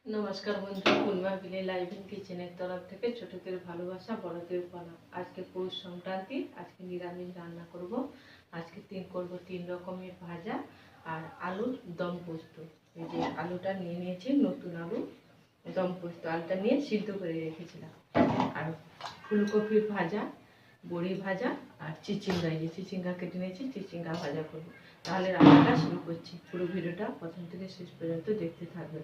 নমস্কার বন্ধু, পূর্ণিমা village live in কিচেনের তরফ থেকে ছোটদের ভালোবাসা বড়দের প্রণাম। আজকে পৌষ সংক্রান্তি, আজকে নিরামিষ রান্না করব। আজকে তিন রকমের ভাজা আর আলুর দম পোস্ত। এই যে আলুটা নিয়ে নিয়েছি, নতুন আলু দম পোস্ত। আলুটা নিয়ে সিদ্ধ করে রেখেছিলাম। আর ফুলকপির ভাজা, বড়ি ভাজা আর চিচিঙ্গা, এই যে চিচিঙ্গা কেটে নিয়েছি, চিচিঙ্গা ভাজা করব। তাহলে রান্নাটা শুরু করছি। পুরো ভিডিওটা প্রথম থেকে শেষ পর্যন্ত দেখতে থাকবে।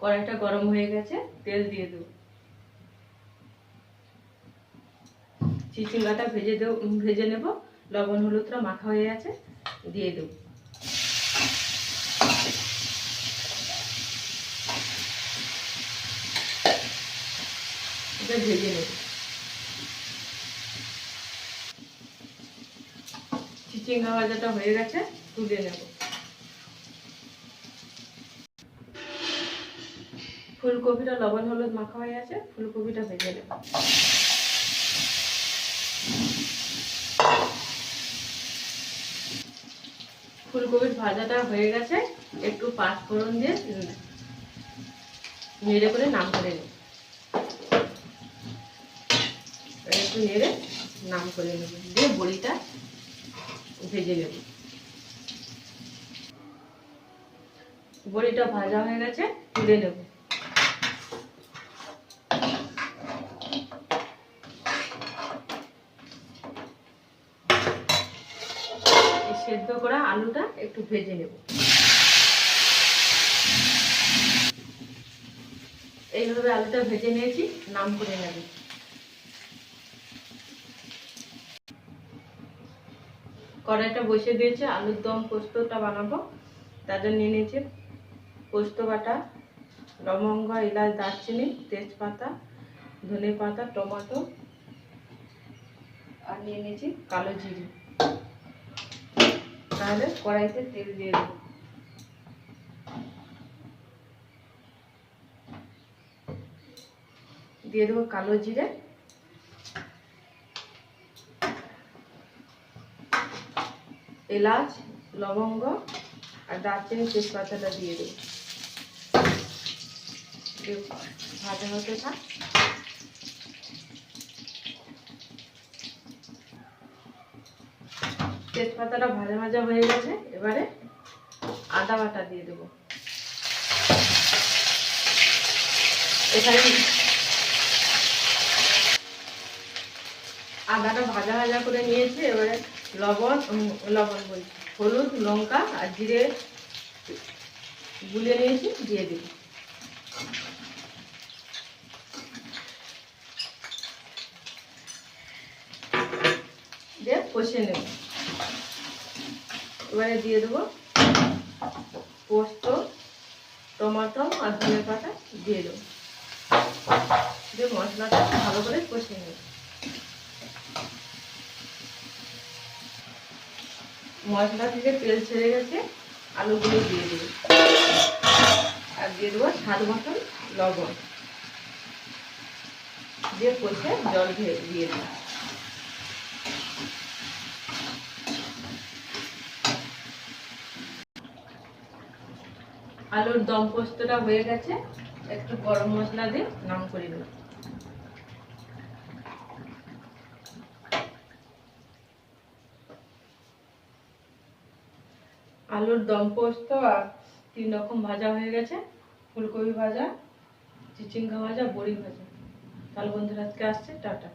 কড়াইটা গরম হয়ে গেছে, তেল দিয়ে দেব। চিচিঙ্গাটা ভেজে নেব। লবণ হলুদটা মাখা হয়ে গেছে, দিয়ে দেব। এটা ভেজে নেব। চিচিঙ্গা ভাজাটা হয়ে গেছে, তুলে নেব। ফুলকপিটা লবণ হলুদ মাখা হয়ে গেছে, ফুলকপিটা ভেজে নেব। ফুলকপির ভাজাটা হয়ে গেছে, একটু পাঁচ ফোড়ন দিয়ে নেড়ে করে নাম করে নেব। একটু নেড়ে নাম করে নেব, দিয়ে বড়িটা ভেজে নেব। বড়িটা ভাজা হয়ে গেছে, তুলে নেব। সেদ্ধ করা আলুটা একটু ভেজে নেব। এইভাবে আলুটা ভেজে নিয়েছি, নাম করে নেব। কড়াইটা বসিয়ে দিয়েছে, আলুর দম পোস্তটা বানাবো। তার জন্য নিয়ে নিয়েছি পোস্ত বাটা, লবঙ্গ, এলাচ, দারচিনি, তেজপাতা, ধনে পাতা, টমেটো আর নিয়ে নিয়েছি কালো জিরে। তাহলে কড়াইতে তেল দিয়ে দেবো। দিয়ে দেবো কালো জিরে, এলাচ, লবঙ্গ আর দারচিনি, তেজপাতাটা দিয়ে দেবো। ভাজা হতে থাক। তেজপাতাটা ভাজা ভাজা হয়ে গেছে, এবারে আদা বাটা দিয়ে দেবো। এখানে আদাটা ভাজা ভাজা করে নিয়েছি। এবারে লবণ বলছি, হলুদ, লঙ্কা আর জিরে গুলে নিয়েছি, দিয়ে দিই। দিয়ে কষে নেব। এবারে দিয়ে দেবো পোস্ত, টমেটো আর ধনে পাতা দিয়ে দেবো। দিয়ে মশলাটা ভালো করে কষে নেব। মশলা থেকে তেল ছেড়ে গেছে, আলুগুলো দিয়ে দেবো। আর দিয়ে দেবো স্বাদ মতন লবণ, দিয়ে কষে জল দিয়ে দেবো। আলুর দম পোস্তটা হয়ে গেছে, একটু গরম মশলা দিয়ে নাম করে দেব। আলুর দম পোস্ত আর তিন রকম ভাজা হয়ে গেছে, ফুলকপি ভাজা, চিচিঙ্গা ভাজা, বড়ি ভাজা। তাহলে বন্ধুরা আজকে আসছে, টাটা।